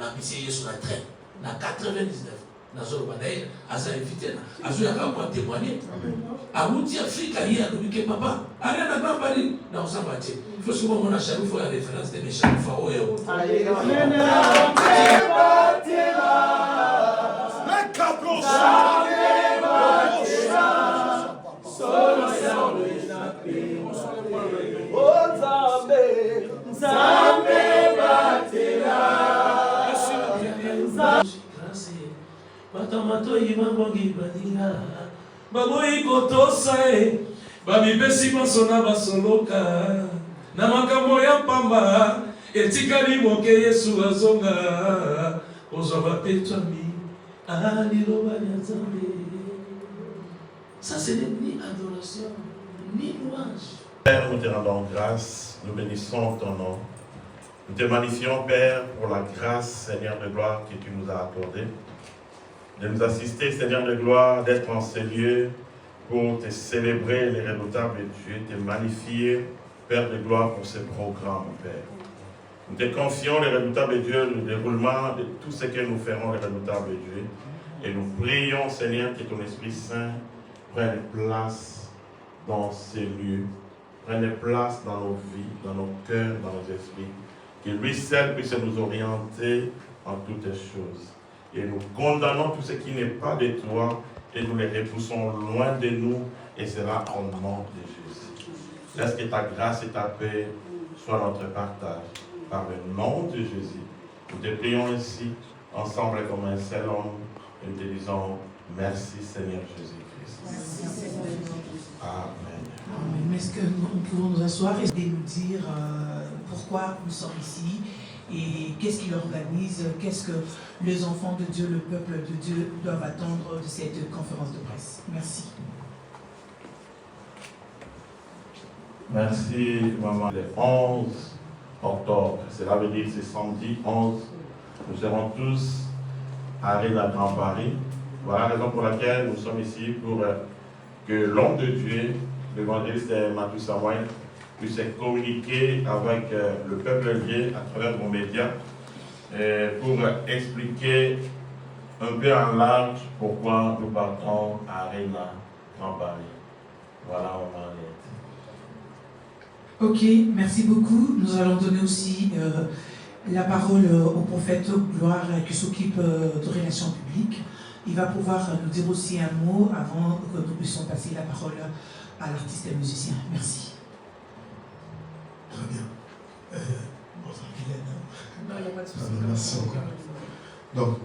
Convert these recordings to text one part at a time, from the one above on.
la mission sur la traîne. En 99, Nazorobanaï, Aza invité, Azoyaka pour témoigner. Abouti Afrique, il y a le papa. Allez, la grande Paris, dans sa moitié. Il faut souvent mon achat, il faut la référence des méchants Fao et autres. Matamato imangongi badinga baboyi kotosa bamipesi masona basoloka na makambo ya pamba etikali moke Yesu azonga ozwa bapetwami aliloba ya Nzambe. Ça ce n'est ni adoration ni louange. Père, nous te rendons grâce, nous bénissons ton nom. Nous te magnifions, Père, pour la grâce, Seigneur de gloire, que tu nous as accordée. De nous assister, Seigneur de gloire, d'être en ces lieux pour te célébrer les redoutables Dieu, te magnifier, Père de gloire, pour ce programme, Père. Nous te confions, les redoutables Dieu, le déroulement de tout ce que nous ferons, les redoutables Dieu. Et nous prions, Seigneur, que ton Esprit Saint prenne place dans ces lieux, prenne place dans nos vies, dans nos cœurs, dans nos esprits. Que lui seul puisse nous orienter en toutes choses. Et nous condamnons tout ce qui n'est pas de toi et nous les repoussons loin de nous et cela au nom de Jésus. Laisse que ta grâce et ta paix soient notre partage. Par le nom de Jésus, nous te prions ainsi, ensemble comme un seul homme, et nous te disons merci Seigneur Jésus-Christ. Amen. Amen. Est-ce que nous pouvons nous asseoir et nous dire pourquoi nous sommes ici et qu'est-ce qui organise, qu'est-ce que les enfants de Dieu, le peuple de Dieu doivent attendre de cette conférence de presse. Merci. Merci, maman. Le 11 octobre, cela veut dire c'est samedi 11, nous serons tous à Arena Grand Paris. Voilà la raison pour laquelle nous sommes ici, pour que l'homme de Dieu, l'évangéliste Matou Samoy, puisse communiquer avec le peuple lié à travers vos médias pour expliquer un peu en large pourquoi nous partons à Arena Grand Paris. Voilà, on va aller. Ok, merci beaucoup. Nous allons donner aussi la parole au prophète Gloire qui s'occupe de relations publiques. Il va pouvoir nous dire aussi un mot avant que nous puissions passer la parole à l'artiste et musicien. Merci. Très bien. Non, il n'y a pas de souci. Merci encore. Donc,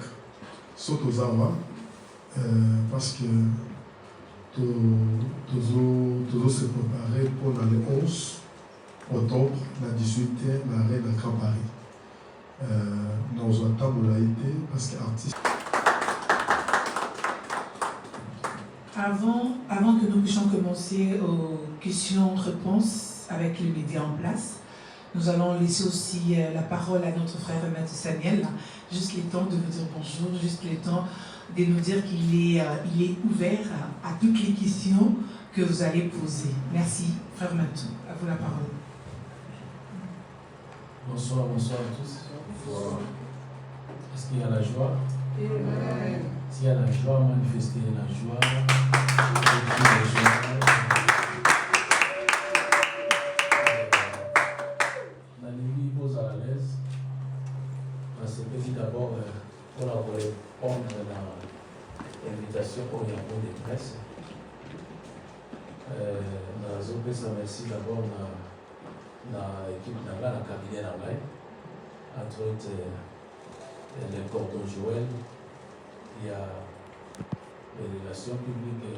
surtout Zawa, parce que tous se préparer pour le 11 octobre, la 18e, l'arrêt de Grand Paris. Nous attendons été parce qu'artiste. Avant que nous puissions commencer aux questions-réponses avec les médias en place, nous allons laisser aussi la parole à notre frère Matou Samuel, juste le temps de vous dire bonjour, juste le temps de nous dire qu'il est ouvert à toutes les questions que vous allez poser. Merci, frère Matou. À vous la parole. Bonsoir à tous. Bonsoir. Est-ce qu'il y a la joie? Amen. S'il y a la joie, manifestez la joie. La nuit pose à l'aise. Parce que d'abord, pour répondre à l'invitation au Yambo de presse, merci d'abord à l'équipe de la cabinet entre autres le cordon Joël, il y a les relations publiques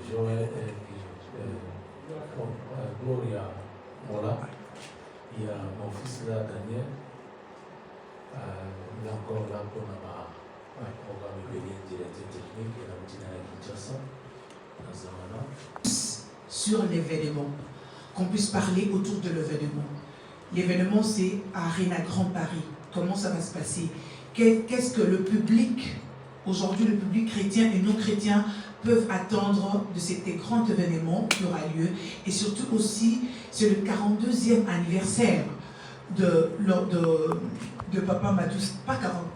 Joël Gloria Mola, il y a mon fils là Daniel, il est encore là pour un programme directeur technique et la routine à Kinshasa dans Zamana. Sur l'événement, qu'on puisse parler autour de l'événement. L'événement, c'est Arena Grand Paris. Comment ça va se passer? Qu'est-ce que le public, aujourd'hui le public chrétien et non chrétien, peuvent attendre de cet grand événement qui aura lieu? Et surtout aussi, c'est le 42e anniversaire de Papa Matous, pas 40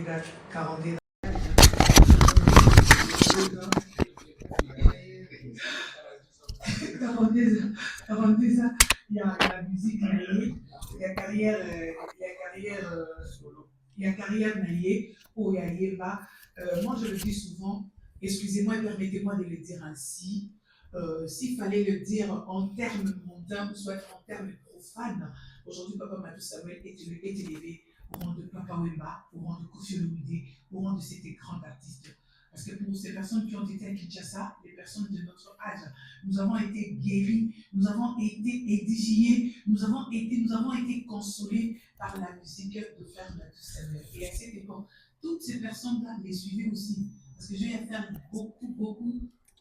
dates, 40 dates. Il y a la musique, il y a carrière Naïe, ou il y a Yéba. Moi, je le dis souvent, excusez-moi et permettez-moi de le dire ainsi, s'il fallait le dire en termes mondains ou soit en termes profanes, aujourd'hui, Papa Matous Samuel est élevé au rang de Papa Wemba, au rang de Koffi Olomide, au rang de cet grand artiste. Parce que pour ces personnes qui ont été à Kinshasa, les personnes de notre âge, nous avons été guéris, nous avons été édifiés, nous avons été consolés par la musique de Frère Matous Samuel. Et à cette époque, toutes ces personnes-là les suivaient aussi. Parce que je viens faire beaucoup.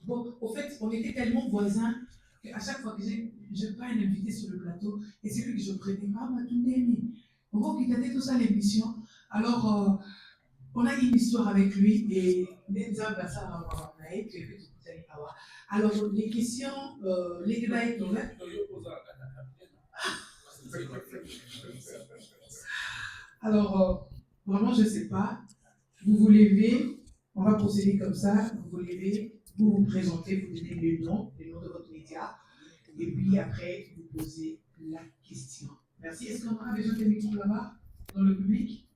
Au fait, on était tellement voisins qu'à chaque fois que je pas un invité sur le plateau, et c'est lui que je prenais, Matoundémi, on va quitter tout ça l'émission. Alors, on a une histoire avec lui et alors les questions, les débats sont ouverts. Alors, vraiment, je ne sais pas. Vous vous levez, on va procéder comme ça. Vous vous levez, vous vous présentez, vous donnez le nom de votre média, et puis après, vous posez la question. Merci. Est-ce qu'on aura besoin de micros là-bas, dans le public?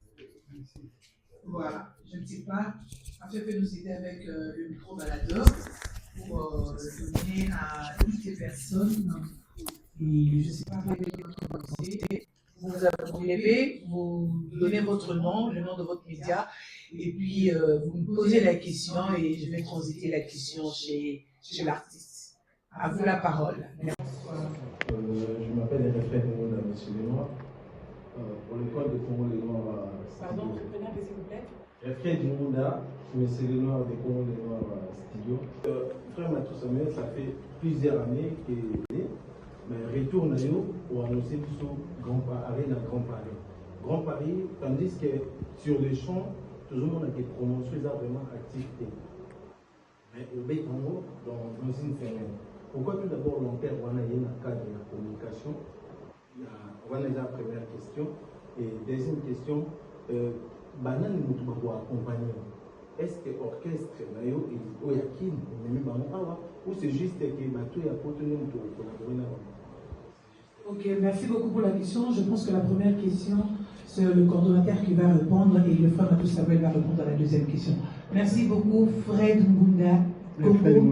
Voilà, je ne sais pas. Afin peut nous aider avec le micro-baladeur pour donner à toutes ces personnes. Et je ne sais pas, vous vous levez, vous donnez votre nom, le nom de votre média, et puis vous me posez la question et je vais transiter la question chez l'artiste. À vous la parole. Je m'appelle Refrain Mouna, monsieur Lénoir. Pour l'école de Congo Lénoir. Pardon, vous pouvez appeler s'il vous plaît? Refrain Mouna, monsieur Lénoir de Congo Lénoir Studio. Frère Matous Samuel, ça fait plusieurs années qu'il est né, mais retourne à nous pour annoncer sur Grand Paris. Grand Paris, tandis que sur les champs, tout le monde a été prononcé vraiment activité. Mais au Bétango, dans une semaine. Pourquoi tout d'abord l'Empire on a eu un cadre de la communication? On va déjà la première question. Et deuxième question, Banan nous accompagner. Est-ce que l'orchestre ou c'est juste que Batou a porté pour collaborer? Ok, merci beaucoup pour la question. Je pense que la première question, c'est le coordonnateur qui va répondre et le frère Matous Samuel va répondre à la deuxième question. Merci beaucoup, Fred Ngunda, Congo,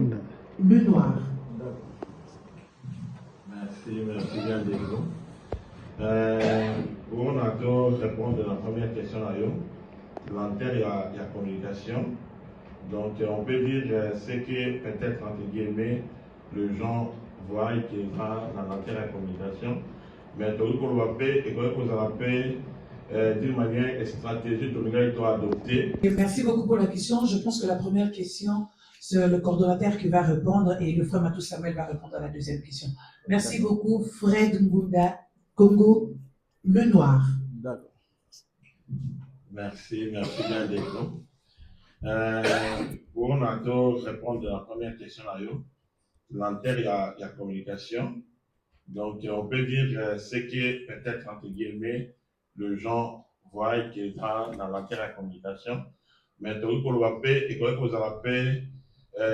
Le Noir. Merci bien Diego. Pour encore répondre à la première question à vous, l'Inter, il y a communication. Donc on peut dire ce que peut-être entre guillemets les gens voient qui est dans l'Inter la communication. Mais tout qu'on va faire et qu'on va faire d'une manière stratégique, tout le monde doit adopter. Merci beaucoup pour la question. Je pense que la première question, c'est le coordonnateur qui va répondre et le frère Matous Samuel va répondre à la deuxième question. Merci beaucoup, Fred Ngunda, Congo, Le Noir. D'accord. Merci bien Diego. Pour encore répondre à la première question à vous, l'Inter, il y a communication. Donc, on peut dire ce que peut-être, entre guillemets, les gens voient qui est dans l'Inter, la communication. Mais tout qu'on va faire et qu'on va faire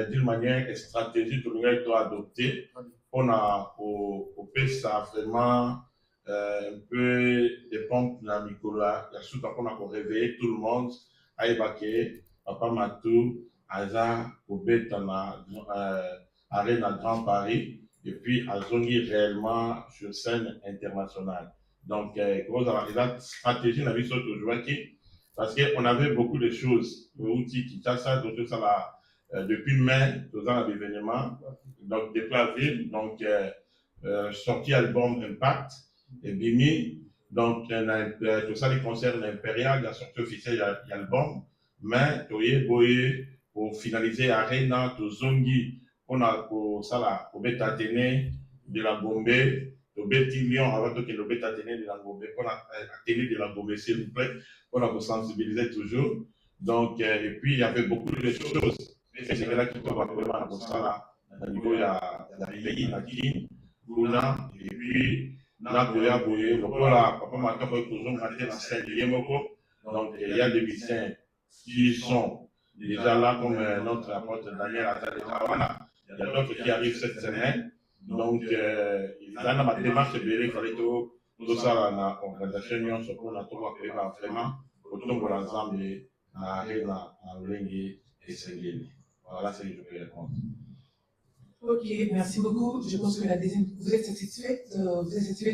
d'une manière stratégique, tout le monde doit adopter. On a au ça vraiment un peu des pompes dans le micro là. Il y a surtout qu'on a réveillé tout le monde à évacuer. Papa Matou, Aza, Koubet, dans l'arène à Grand Paris, et puis à Zongi réellement sur scène internationale. Donc, la stratégie, on a vu ça aujourd'hui, parce qu'on avait beaucoup de choses, outils qui ça, donc ça là, depuis mai, tout ça, l'événement, donc depuis avril, donc sorti album Impact, et Bimi, donc tout ça, les concerts impérial, la sortie officielle, il y a l'album. Mais pour finaliser Arena, to Zongi, on a pour ça là, pour Beta Athénée de la Gombe, to Beti Lyon, avant que le Beta Athénée de la Gombe, on a Athénée de la Gombe, s'il vous plaît, on a pour sensibiliser toujours. Donc, et puis il y avait beaucoup de choses. Et c'est là qu'il faut avoir ça là, au niveau il y a pays, la Guinée, Luna, et puis Nagoya Boye, le Kola, Papa Makaboy Kouzon, Maté, dans scène de Yemoko. Donc, il y a des musiciens qui sont déjà là, comme notre apôtre Daniel Atale-Kawana. Il y a d'autres qui arrivent cette semaine. Donc, dans ma démarche, il fallait tout ça, l'organisation, ce qu'on a trouvé vraiment, autour de l'ensemble, na Arena, na Olengi et Sengeli. Voilà ce que je peux répondre. Ok, merci beaucoup. Je pense que la deuxième... Vous êtes satisfait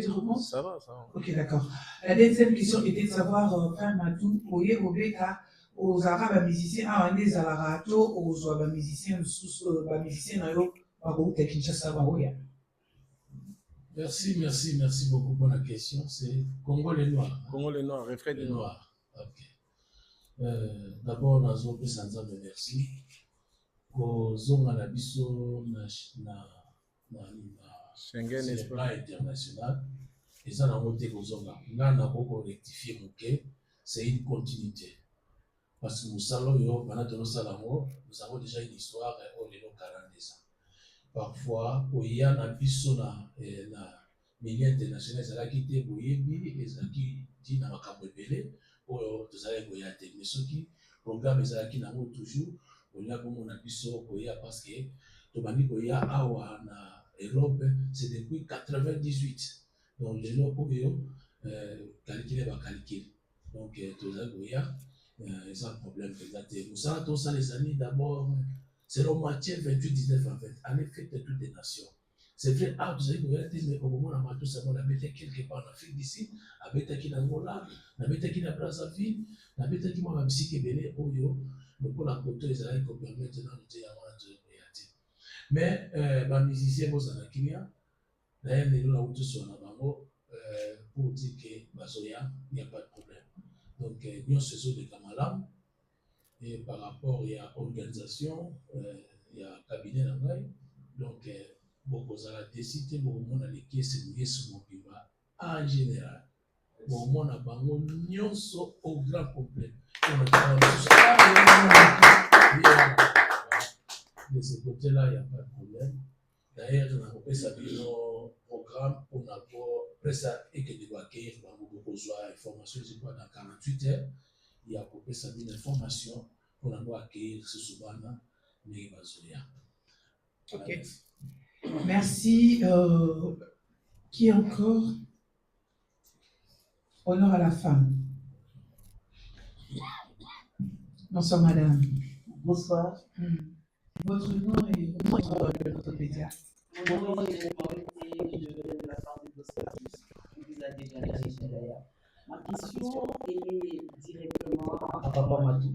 du réponse? Ça va, ça va. Ok, d'accord. La deuxième question était de savoir, Frère Matou, aux Arabes musiciens, à des Alarato, aux musiciens, musiciens, Merci beaucoup pour la question. C'est Congo les Noirs. Congo les Noirs, refrain Les des Noirs. Ok. D'abord, nous avons plus sans merci. Kozonga na biso na Schengen sur le Espoir. plan international. Et ça, n'a pas été kozonga. Là, on a beaucoup rectifié, ok. C'est une continuité. Parce que nous avons déjà une histoire au niveau 40 ans. Parfois, il y a un biso na milieu international, ça a quitté Boyebi, et ça qui dit dans ma capobele, ou tout ça est Boyate. Mais ce qui programme ça qui n'a pas toujours, on y a comme on a biso Boya parce que tout le monde Boya awa na Europe, c'est depuis 98. Donc les gens pour eux calculer va calculer. Donc tout ça Boya, c'est un problème peut-être. Nous ça tous les années d'abord. C'est le Matthieu 28-19 en fait, en effet de toutes les nations. C'est vrai, vous avez regardé, mais au moment où on a mis quelque part en Afrique d'ici, on a mis qui dans Angola, on a mis qui dans Brazzaville, on a mis qui dans Musique Bélé, Oyo, donc pour la côte des Israéliens qu'on peut maintenant nous dire avant de regarder. Mais les musiciens, vous en avez qui d'ailleurs, nous avons tous sur la bango pour dire que Bazoya, il n'y a pas de problème. Donc, nous sommes des Kamalam. Et par rapport à l'organisation, il y a un cabinet là-bas. Donc, beaucoup de décidé, beaucoup de qui est sur mon pays en général. Beaucoup de bango nyonso au grand complet. De ce côté-là, il n'y a pas de problème. D'ailleurs, on a fait ça dans programme pour et que nous accueillir beaucoup d'informations dans 48 heures. Il y a coupé ça d'une information pour avoir accueillir ce souvent mais Bazoya. Ok. Merci. Qui encore? Honneur à la femme. Bonsoir madame. Bonsoir. Votre nom et votre média. Mon nom est Maurité, je viens de la part de Gostatus. On vous a déjà dit d'ailleurs. Ma question est directement à Papa Matou.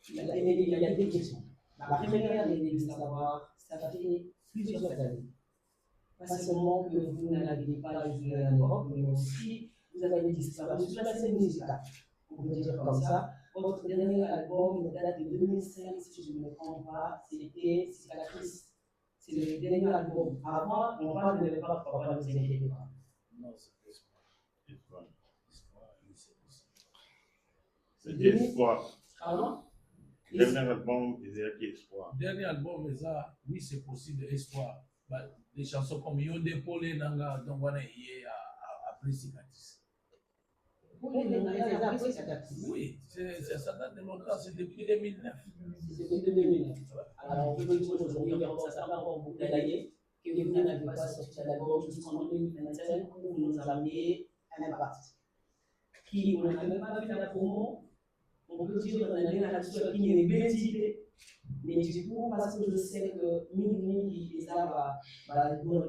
Il y a des questions. La première est de savoir, ça fait plusieurs années. Pas seulement que vous n'arrivez pas à jouer en Europe, mais aussi vous avez disparu sur la scène musicale. On peut dire comme ça. Votre dernier album date de 2005, si je ne me trompe pas, c'était Cicatrice. C'est le dernier album. Avant, on parle de l'époque, papa nous inquiétez pas. Non, c'est Espoir. C'est Espoir. Pardon? Dernier album, il y a Espoir. Dernier album, ça, oui, c'est possible, Espoir. Des chansons comme Yonde Polé Nanga, donc on est après Cicatrice. Oui, ça date de longtemps, c'est depuis 2009. C'est depuis 2009. Alors, on peut dire aujourd'hui, ça va encore beaucoup d'années que vous n'avez pas sorti l'album jusqu'en 2025 pour nous amener un impact. Qui, on n'a même pas fait la promo, on peut dire qu'on a donné la culture qui est bien idée. Mais du coup, parce que je sais que Mini et ça va dans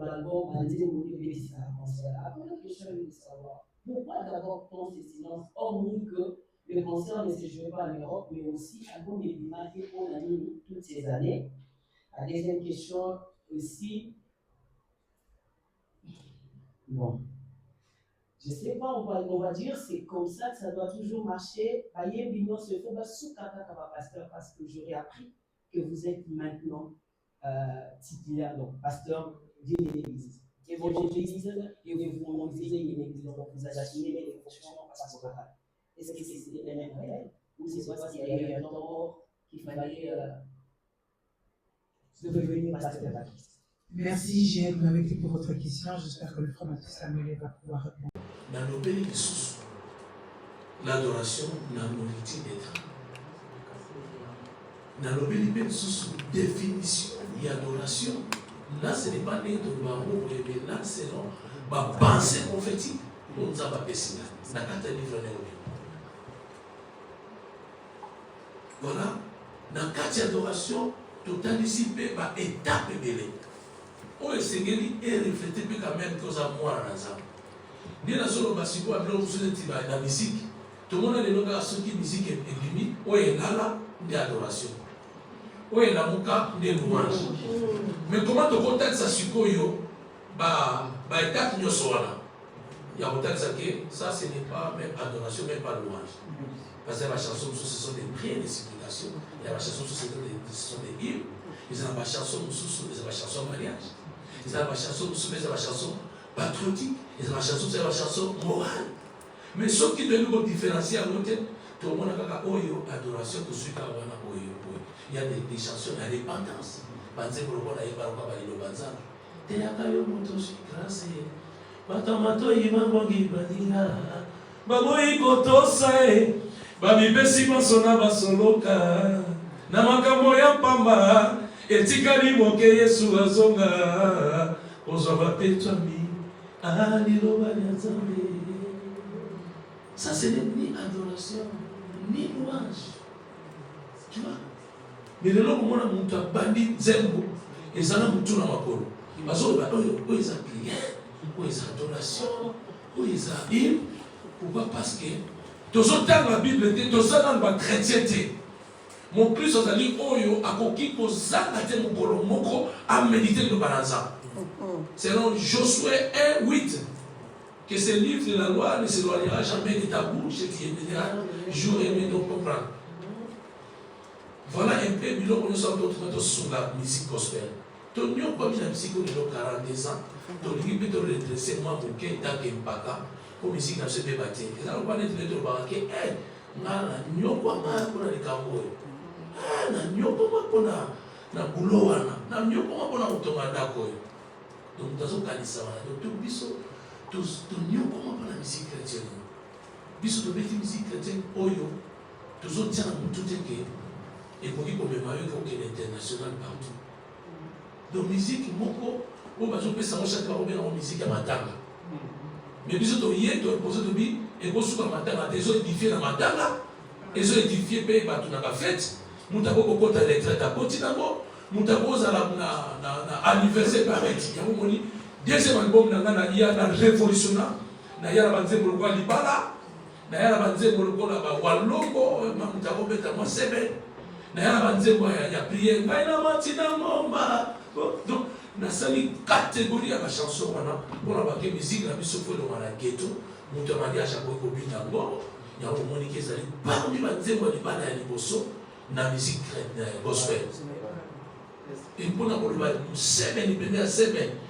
l'album, on a dit que bénéfices à penser. Après, la question est de savoir pourquoi d'abord tant ces silences, hormis que le concert ne se jouait pas en Europe, mais aussi l'album est marqué pour l'année toutes ces années. La deuxième question aussi, bon, je ne sais pas, on va dire, c'est comme ça que ça doit toujours marcher. Aïe, Bignon se fait sous Kaka pasteur parce que j'aurais appris que vous êtes maintenant titulaire, donc pasteur d'une église. Évangélise et vous montez une église, donc vous assumez les fonctions pastorales. Est-ce que c'est un réel ou c'est parce qu'il y a eu un temps qu'il fallait devenir pasteur baptiste? Merci, j'ai avec vous pour votre question. J'espère que le frère Mathieu Samuel va pouvoir répondre. Dans nos pays de sous, l'adoration n'a nourriture d'être. Dans nos pays de sous, définition et adoration. Là, ce n'est pas né de barreau, mais là, c'est ma pensée prophétique. On nous a pas passé là. Voilà. Dans le cas d'adoration, total ici, par étape belée. On est ségué et reflété quand même que ça moi dans ça. Ni la solo basico après on se dit la musique. Tout le monde a des noms à ceux qui musique est limite. On est là d'adoration. On est là mon cas des louanges. Mais comment te contactes ça sur yo bah étape nous soit il y a autant ça que ça ce n'est pas même adoration même pas louange. Parce que la chanson ce sont des prières des supplications. Il y a la chanson ce sont des hymnes. Ils ont la chanson ce la chanson mariage. Ils ont la chanson ce la chanson patriotique. Ils ont la chanson c'est la chanson morale. Mais ce qui doit nous différencier à l'autre, tout le monde a kaka oyo adoration que celui qui a oyo. Il y a des chansons à dépendance. Banze pour le yeba kwa bali lobanza. Te akayo moto grâce. Batamato yimangongi badinga. Baboyi kotosae. Babibesi masona basoloka. Na makambo ya pamba. Etikali moke Yesu azonga. Ozwa bapetwami. Ali lobali azambe. Ça, ce n'est ni adoration, ni louange. Tu vois? Mais le long où on a monté à bandit zembo, et ça n'a monté à makolo. Parce que où ils ont prière, où ils ont adoration, où ils ont hymne. Pourquoi? Parce que tous autant la Bible était, tous autant la chrétienté. Mon plus aux amis, oyo a coquille pour ça, à tel mokolo moko à méditer le balanza. Selon Josué 1:8. Que ce livre de la loi ne s'éloignera jamais de ta bouche et tu aimeras jour et nuit de comprendre. Voilà un peu, nous sommes d'autres sur la musique gospel. Tu n'as pas mis la musique de 42 ans, tu n'as pas redressé moi pour qu'il y ait un paka, pour musique dans ce débat. Et ça, on va être le droit que, eh, nous n'avons pas pour les cambois. Ah, nous n'avons pas pour la bouloana, nous n'avons pas pour la automate. Donc, nous avons canissé. Donc, tout biso. Tous nous comment la musique chrétienne. Biso de bête musique chrétienne oyo. Tous autres tiens tout que et pour qui commémorer qu'au international partout. Donc musique moko on va jouer ça chaque fois on musique à matanga. Mais biso to yé to poser de bi et go sur matanga des autres édifiés dans matanga. Et autres édifiés paye ba tuna ba fête. Mutako ko kota retraite à Potinamo. Mutako za na anniversaire par et ya moni. Deuxième album, il y a la révolutionnaire, il y a la bande pour le Libala, il y a la bande pour le Walongo, il y a la bande pour la prière, donc, il y a une catégorie de chansons pour la musique, la musique pour la ghetto, il y a un mariage à Bobinango, il y a un moment qui est parmi les bandes pour Libala et Liboso, la musique gospel. Et pour la semaine,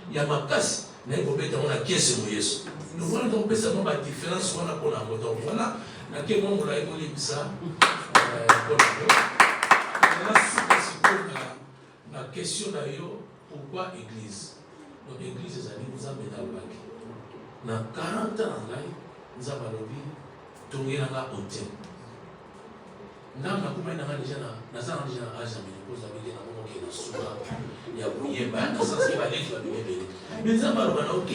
il y a ma casse, mais il faut mettre la caisse sur Yesu. Nous voyons donc seulement la différence qu'on a pour la moto. Voilà, dans quel moment on a évolué ça. La question d'ailleurs, pourquoi Église? Donc l'Église, c'est à dire nous avons dans le bac. Dans 40 ans, nous avons lobby, tourné dans la hôtel. Nous avons déjà âge à ménopause, mais ça va ok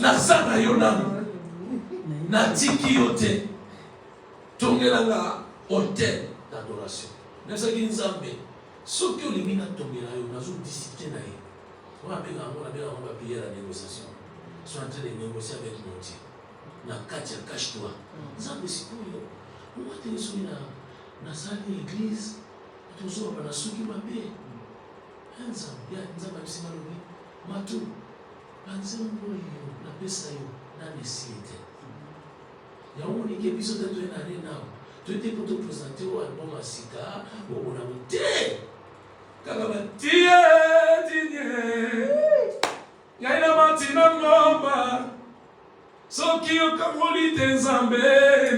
na sana yona na tiki yote tongela hôtel d'adoration na saki nzambe soki olimina tongela yo nazo discipline nae on va payer la négociation sont en train de négocier avec mon Dieu na katia cache-toi nzambe sikoyo on va te soumis na salle d'église toujours na soki mabe nzambe abisima lobi matu banzembo oyo napesa yo nanesi ete yango nike biso te toyenane nao toyete po topresente o album ya sika okona te kaka batie tinye ngai na matina ngomba soki okangoli te nzambe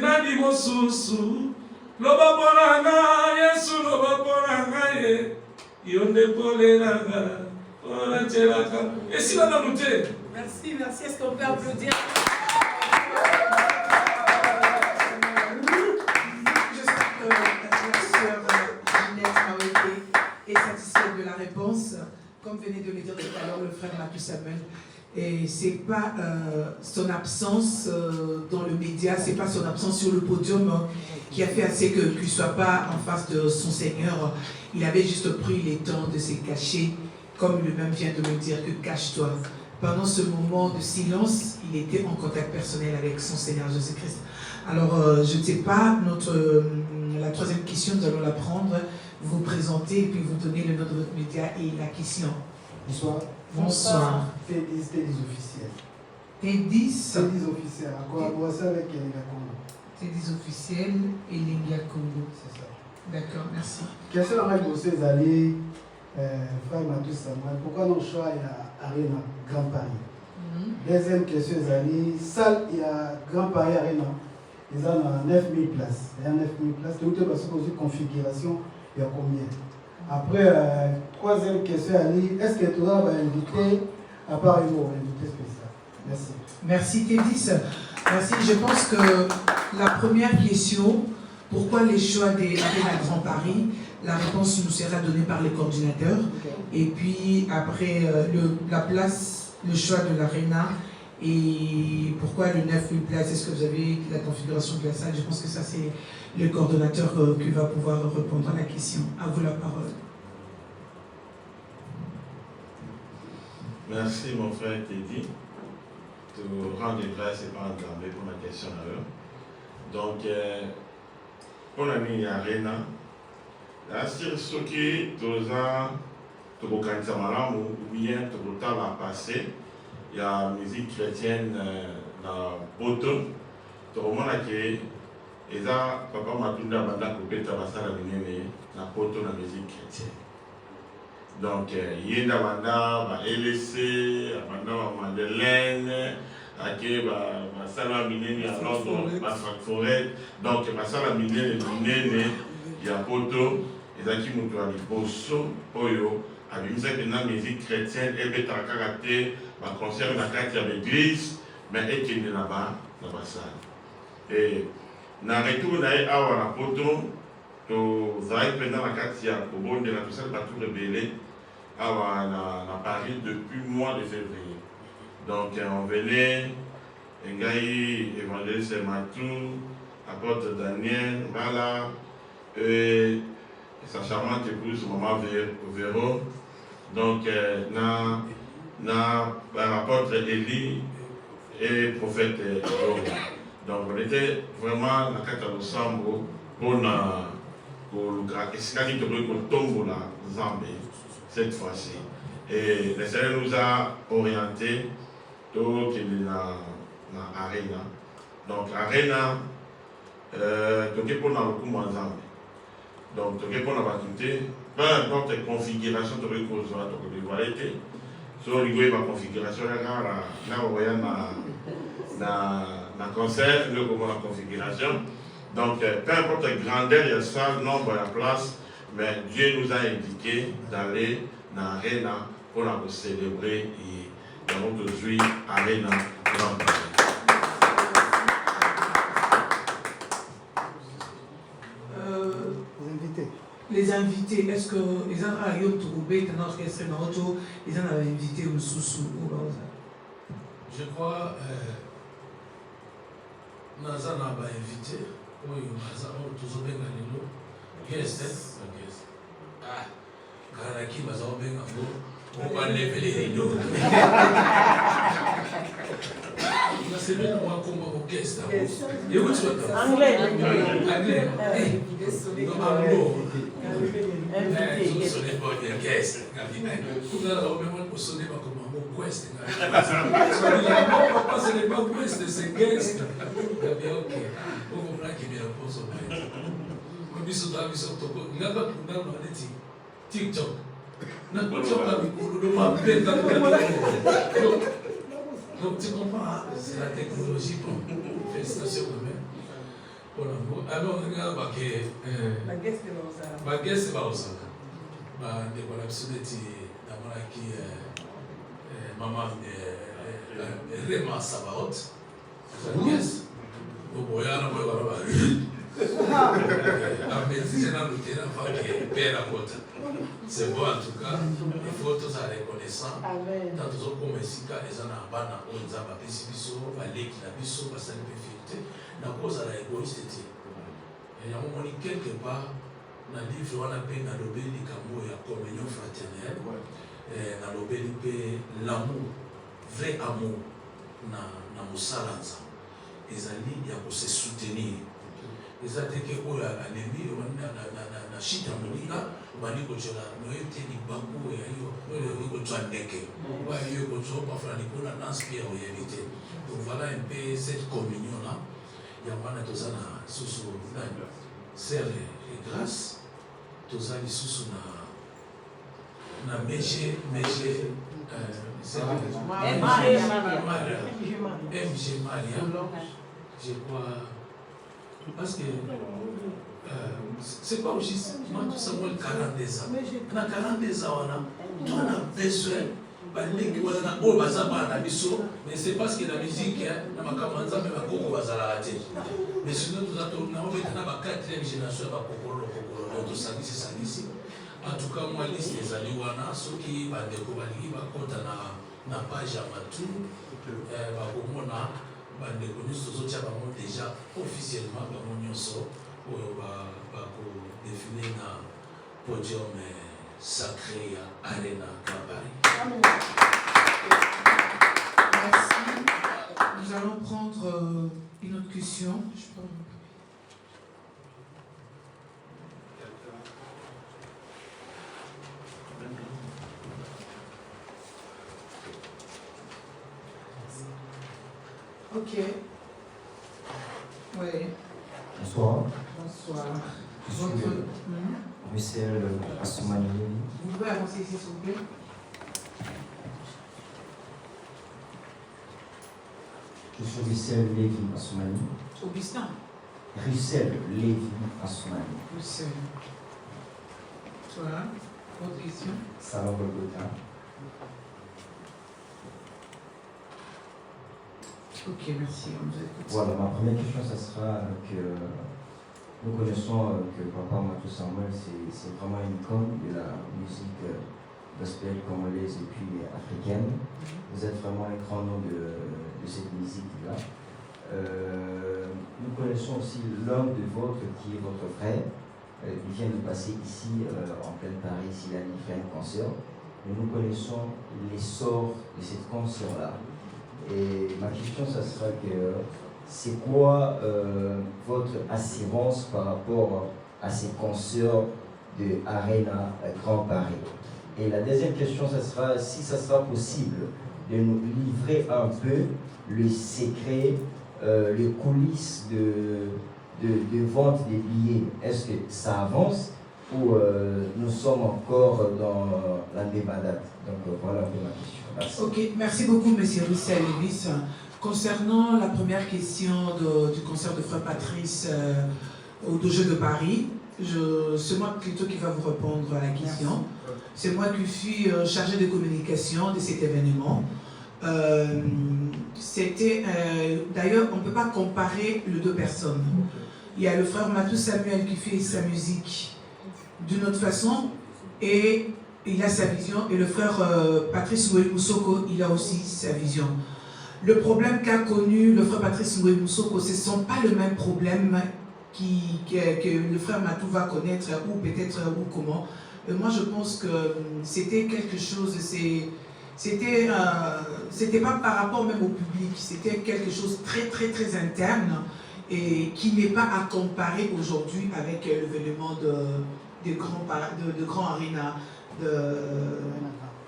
nani mosusu loba mpo na nga yesu loba mpo na ngai ye yo nde kolenanga Et si on a noté. Merci, merci. Est-ce qu'on peut applaudir? J'espère que la sœur Ginette Maweke est satisfaite de la réponse. Comme venait de le dire tout à l'heure le frère Mathieu Samuel. Et c'est pas son absence dans le média, c'est pas son absence sur le podium qui a fait assez qu'il ne soit pas en face de son Seigneur. Il avait juste pris le temps de se cacher, comme lui-même vient de me dire, que cache-toi. Pendant ce moment de silence, il était en contact personnel avec son Seigneur Jésus-Christ. Alors, je ne sais pas, la troisième question, nous allons la prendre, vous présenter et puis vous donner le nom de votre média et la question. Bonsoir. Bonsoir. T10 officiel. T10 officiel, en collaboration avec Elinga Congo. T10 officiel et Elinga Congo. C'est ça. D'accord, merci. Question à Bossé Zali, frère Mathieu Samuel, pourquoi non choix il y a Arena Grand Paris? Deuxième question Zali, salle il y a Grand Paris Arena, ils ont 9000 places. Il y a 9000 places, tout le monde a configuration, il y a combien? Après, troisième question, Ali, est-ce que tu vas inviter, à part une invité spécial? Merci. Merci T10. Merci. Je pense que la première question, pourquoi les choix des Arena Grand Paris, la réponse nous sera donnée par les coordinateurs. Et puis après, la place, le choix de l'Arena et pourquoi le 9000 places, est-ce que vous avez la configuration de la salle? Je pense que ça c'est le coordonnateur qui va pouvoir répondre à la question. À vous la parole. Merci mon frère Teddy. Te rendre grâce et pas entamé pour ma question à eux. Donc, on a mis Arena. La Sirsoki, Toza, Tobokanisa Malam ou bien Tobota l'a passé. Il y a musique chrétienne dans Poto. Toromona qui et ça, papa m'a dit que Kopeta Basara Minene, na Poto la musique chrétienne. Donc, il y a Banda, LC, Banda Madeleine, Ake, Basara Minene à Londres, Francfort. Donc, Basara Minene, il y a Poto, et Zaki Moutouali Bosso, Oyo, avec une musique chrétienne, et Beta Karaté, un concert dans la carte de l'église, mais elle est là-bas, dans la salle. Et na retour d'ailleurs à la poto, to zaï pendant la carte de la de la tout ça, tout rebellé à Paris depuis le mois de février. Donc on venait, Ngaï, évangéliste Matou, apôtre Daniel, voilà, et sa charmante épouse, maman Véro. Donc l'apôtre Élie et prophète Job. Donc on était vraiment dans la carte de Sambo pour le Escali de Tombo la Zambie cette fois-ci. Et le Seigneur nous a orientés tout dans l'Arena. Donc l'Arena, c'est pour nous en Zambie. Donc c'est pour nous battre. Peu importe la configuration de l'équité, sur la configuration, là on voit dans le concert, nous avons la configuration. Donc peu importe la grandeur, il y a ça, nombre de la place, mais Dieu nous a indiqué d'aller dans l'Arena pour la célébrer et dans notre joie Arena Grand Paris. Les invités, est-ce que les gens ont eu un orchestre dans l'auto, les gens avaient invité au sous-sous ou je crois Nazana va invité, oui, Nazana, tous au Bengalino, guest, ah, Karaki va au Bengalino, on va lever les rideaux. C'est bien moi comme orchestre. Et où tu vas? Anglais. Anglais. Ce n'est pas des guests. Tout à l'heure, on sonne pas comme un quest. Papa, ce n'est pas quest, c'est guest. Ok. On comprend qu'il y a un peu de bain. On dit ça, il y a pas de TikTok. Donc tu comprends, c'est la technologie. Félicitations quand même. Alors, regarde, la guest c'est Osaka. La guest c'est Osaka. La décoration est namonaki mama Rema Sabaot yes oboyana boyo baba amezije na lutera faki pera kota c'est bon en tout cas il faut tous être reconnaissant tant tous comme esika ezana bana onza ba pesibiso baleki na biso basali pe fierté na cause la égoïste te et ya moni quelque part na livre wana pe na lobeli kambo ya communion fraternelle na lobeli pe l'amour vrai amour na mosala nzambe ezali ya kose soutenir ezate ke oyo alemi na shita moninga obandi kozola noyo te libango ya yo oyo kozwa ndeke oyo yo kozwa parfois likolo na danse pierre oyebi te donc voilà un peu cette communion là ya wana toza na susu nani sere et grâce toza lisusu na MG Maria, je crois, parce que c'est pas aussi, moi tout ça, moi 42 ans, on a 42 ans, on a besoin, mais c'est parce que la musique, mais sinon nous avons la 4e génération, en tout cas, moi, liste des années, ceux qui vont découvrir, na page ya matu bakomona bandekonisi tozotia bango déjà officiellement bango nyonso oyo bakodefile na podium sacré ya Arena Kabari. Merci. Nous allons prendre une autre question. Ok. Oui. Bonsoir. Bonsoir. Je suis Russell Assoumani. Vous pouvez avancer ici, s'il vous plaît. Je suis Russell Lévy Assoumani. Augustin. Russell Lévy Assoumani. Russell. Voilà. Autre question. Salon Golgotha. Ok, merci. On vous écoute. Voilà, ma première question, ça sera que nous connaissons que Papa Matou Samuel, c'est vraiment une icône de la musique gospel congolaise et puis africaine. Vous êtes vraiment un grand nom de cette musique-là. Nous connaissons aussi l'homme de votre qui est votre frère. Il vient de passer ici en pleine Paris, il a livré un concert. Mais nous connaissons l'essor de cette concert-là. Et ma question, ça sera que c'est quoi votre assurance par rapport à ces concerts de Arena Grand Paris? Et la deuxième question, ça sera si ça sera possible de nous livrer un peu le secret, les coulisses de vente des billets. Est-ce que ça avance ou nous sommes encore dans la débandade? Donc voilà un peu ma question. Merci. Ok, merci beaucoup, M. Russell Lévis. Concernant la première question du concert de Frère Patrice au Jeux de Paris, c'est moi plutôt qui va vous répondre à la question. C'est moi qui suis chargé de communication de cet événement. D'ailleurs, on ne peut pas comparer les deux personnes. Il y a le frère Matou Samuel qui fait sa musique d'une autre façon et il a sa vision, et le frère Patrice Ngoué Moussoko, il a aussi sa vision. Le problème qu'a connu le frère Patrice Ngoué Moussoko, ce ne sont pas le même problème que le frère Matou va connaître, ou peut-être, ou comment. Moi, je pense que c'était quelque chose, c'était pas par rapport même au public, c'était quelque chose très, très, très interne, et qui n'est pas à comparer aujourd'hui avec l'événement de Grand Arena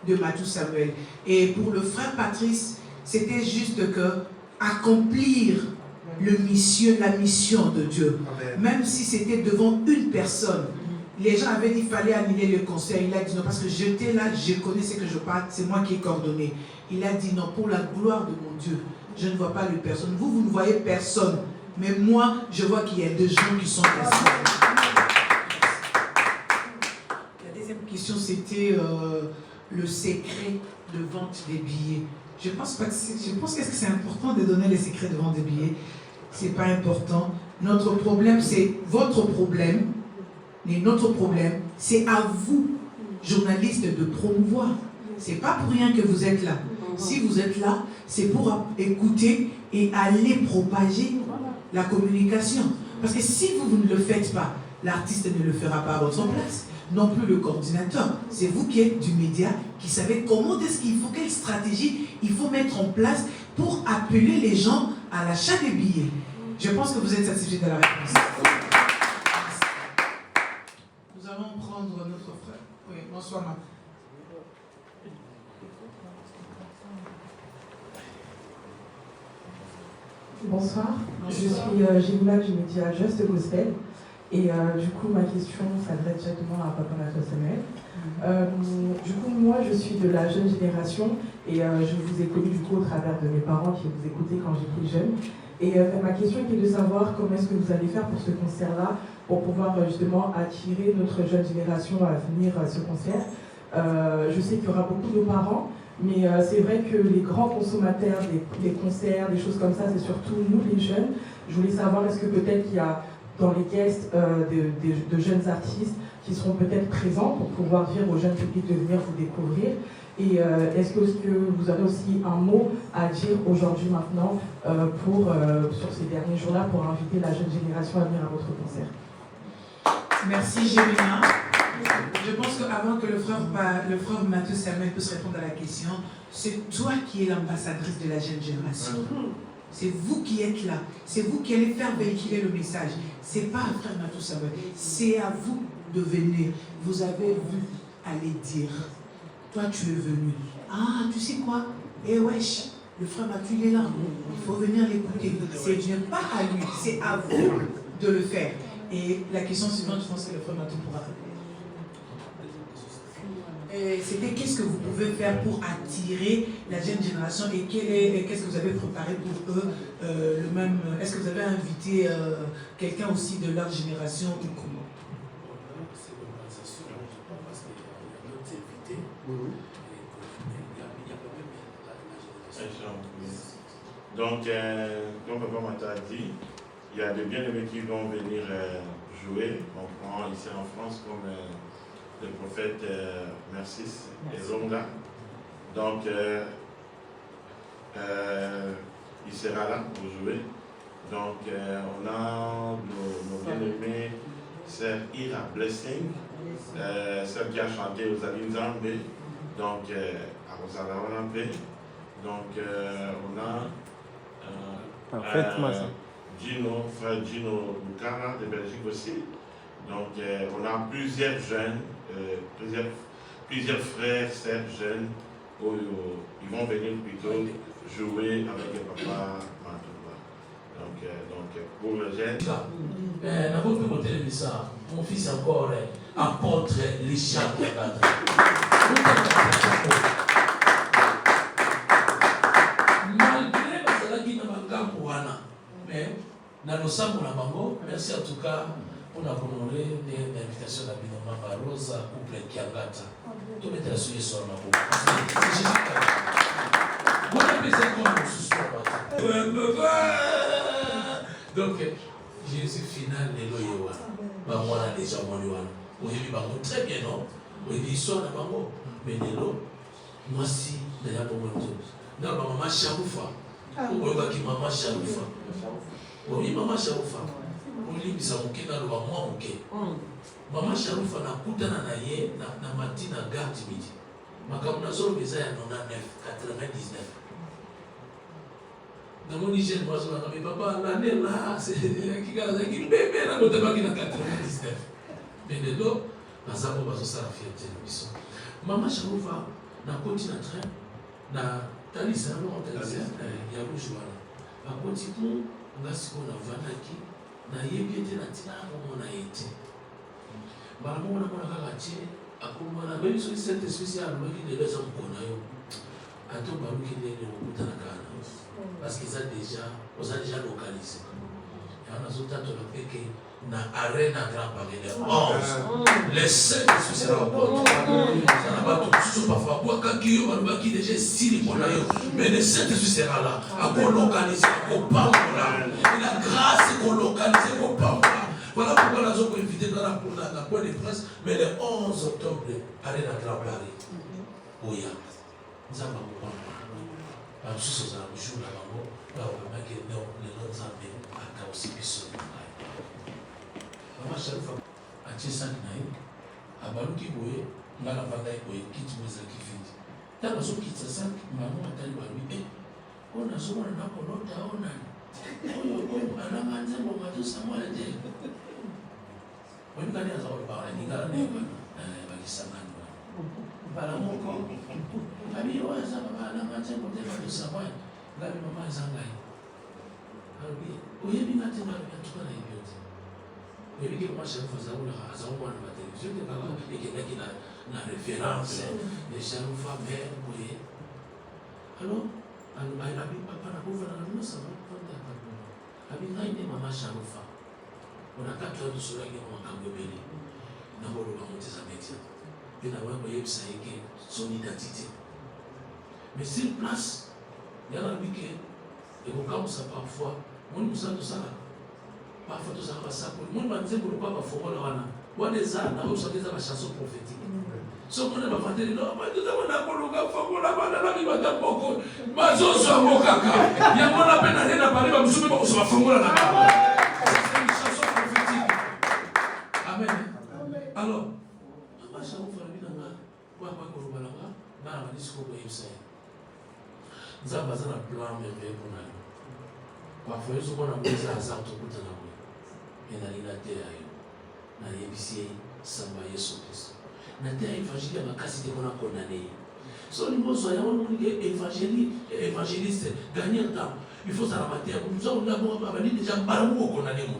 de Matou Samuel. Et pour le frère Patrice, c'était juste que accomplir la mission de Dieu. Même si c'était devant une personne. Les gens avaient dit qu'il fallait annuler le concert. Il a dit non, parce que j'étais là, je connais ce que je parle, c'est moi qui ai coordonné. Il a dit non, pour la gloire de mon Dieu, je ne vois pas de personne. Vous ne voyez personne. Mais moi, je vois qu'il y a des gens qui sont assis. La deuxième question, c'était le secret de vente des billets. Je pense que c'est important de donner les secrets de vente des billets. C'est pas important. Notre problème, c'est votre problème. Et notre problème, c'est à vous, journalistes, de promouvoir. C'est pas pour rien que vous êtes là. Si vous êtes là, c'est pour écouter et aller propager la communication. Parce que si vous ne le faites pas, l'artiste ne le fera pas à votre place. Non plus le coordinateur. C'est vous qui êtes du média, qui savez comment est-ce qu'il faut, quelle stratégie il faut mettre en place pour appeler les gens à l'achat des billets. Je pense que vous êtes satisfait de la réponse. Nous allons prendre notre frère. Oui, bonsoir, Marc. Bonsoir, je suis Génoula du média Just Gospel et du coup ma question s'adresse directement à Papa Mathieu Samuel. Du coup moi je suis de la jeune génération et je vous ai connu du coup au travers de mes parents qui vous écoutaient quand j'étais jeune. Et ma question était de savoir comment est-ce que vous allez faire pour ce concert-là, pour pouvoir justement attirer notre jeune génération à venir à ce concert. Je sais qu'il y aura beaucoup de parents, mais c'est vrai que les grands consommateurs des concerts, des choses comme ça, c'est surtout nous les jeunes. Je voulais savoir, est-ce que peut-être qu'il y a dans les guests de jeunes artistes qui seront peut-être présents pour pouvoir dire aux jeunes publics de venir vous découvrir. Et est-ce que vous avez aussi un mot à dire aujourd'hui maintenant sur ces derniers jours-là pour inviter la jeune génération à venir à votre concert? Merci Gémina. Je pense qu'avant que le frère Mathieu Samuel puisse répondre à la question, c'est toi qui es l'ambassadrice de la jeune génération. C'est vous qui êtes là. C'est vous qui allez faire véhiculer le message. C'est pas le frère Mathieu Samuel. C'est à vous de venir. Vous avez vu aller dire. Toi, tu es venu. Ah, tu sais quoi? Eh wesh, le frère Mathieu, il est là. Il faut venir l'écouter. C'est pas à lui, c'est à vous de le faire. Et la question suivante, je pense que le frère Mathieu pourra répondre. C'était qu'est-ce que vous pouvez faire pour attirer la jeune génération et qu'est-ce que vous avez préparé pour eux est-ce que vous avez invité quelqu'un aussi de leur génération ou comment? Donc, comme Papa Mata a dit, il y a des bien-aimés qui vont venir jouer. On prend ici en France comme le prophète Mercis et Longa. Donc, il sera là pour jouer. Donc, on a nos bien-aimés, Sœur Ira Blessing, celle qui a chanté aux Alim Zambé, donc à Rosalarampe. Donc, on a frère Gino Bukara de Belgique aussi. Donc, on a plusieurs jeunes, plusieurs frères, sœurs jeunes, où ils vont venir plutôt jouer avec le papa Matouba. Donc, pour le jeune. Mon fils encore apporte les chats. Malgré la qui n'a pas mais merci en tout cas pour honorer l'invitation de la Binoma Rosa, couple Kiangata. Tout le monde est sur ma bouche. C'est Jésus. Vous avez besoin comme ce soir. Donc, Jésus final, l'Eloïwa. Bamwana déjà Moliwana. Vous avez vu très bien, non? Vous avez dit, ils sont là, Bango. Mais Nelo, moi si, d'ailleurs, pour moi, non, maman Charoufa. Vous voyez qui maman Charoufa. Oui, maman Charoufa. Olibisa mukena lo mwa muke. Mama Sharufa na kutana na ye na matina gati miji. Makamuna zoro beza ya 99. Na moni jeune moi zo na papa l'année là c'est qui gaza qui bébé na ko tabaki na 99. Mais de l'eau na zabo bazo sala fierté biso. Mama Sharufa na koti na train na talisa no talisa ya rouge wala. Akoti pour ngasiko na vanaki na yebi ete na tina komona ete bala mona kaka tie akomona même sur cette spéciale loki de les hommes qu'on a eu ato baluki ndenge okutana kana parce qu'ils ont déjà localisé a un autre qui na Arena Grand Paris les 11. Les 7 sera au port. Ça n'a pas tout parfois. Qui déjà si mais les 7 sera là. À quoi localiser au pas là. Et la grâce est qu'on localise au pas là. Voilà pourquoi nous avons invité dans la point de presse. Mais le 11 octobre, Arena Grand Paris. Oui, nous avons un sous un jour là-bas. Là, on va mettre les autres amis à aussi puissants. Mama Sharifa achesani na ye abaluki boye ngala vandai boye kiti mweza kifindi tanga so kitsa sa mama atali baluki ona so na kolota ona oyo alanga nzembo matusa mwale de wengani azawo ba ngala ne ba kisamani bala moko abi waza baba alanga nzembo de matusa mwale ngabi mama zangai abi oye bingate na tukana hiyo mais il y a des gens qui ont la télévision et qui ont la référence des gens qui ont fait oui. Alors, il a dit papa n'a pas ouvert la lumière, ça va prendre la lumière. Il a dit maman Charoufa. On a 4 heures de soleil qui ont cambié. On a monté sa métier. Et on a envoyé son identité. Mais sur place, il y a un qui et on commence parfois, on nous a tout ça là. Parfois, tout ça va ça. Moi, je me disais que pas faut là. Moi, des arts, nous sommes des chansons prophétiques. Si on a pas fait non, mais nous avons un peu de faut là, là, il va être beaucoup. Mais je suis un bon caca. Il y a mon appel à rien à parler, mais je ne sais pas si on va faire là. C'est une chanson prophétique. Amen. Alors, moi, je vous fais bien là. Quoi, qu'on va là, dans la discours de Yves. Nous avons un plan merveilleux pour nous. Parfois, nous avons un peu de hasard tout le temps. Et na terre na yebisi samba Yesu Kristo na terre évangile makasi te kona condamné so ni mozo ya wona munike évangéliste gagner temps il faut ça la matière nous avons d'abord bani déjà baramu condamné mo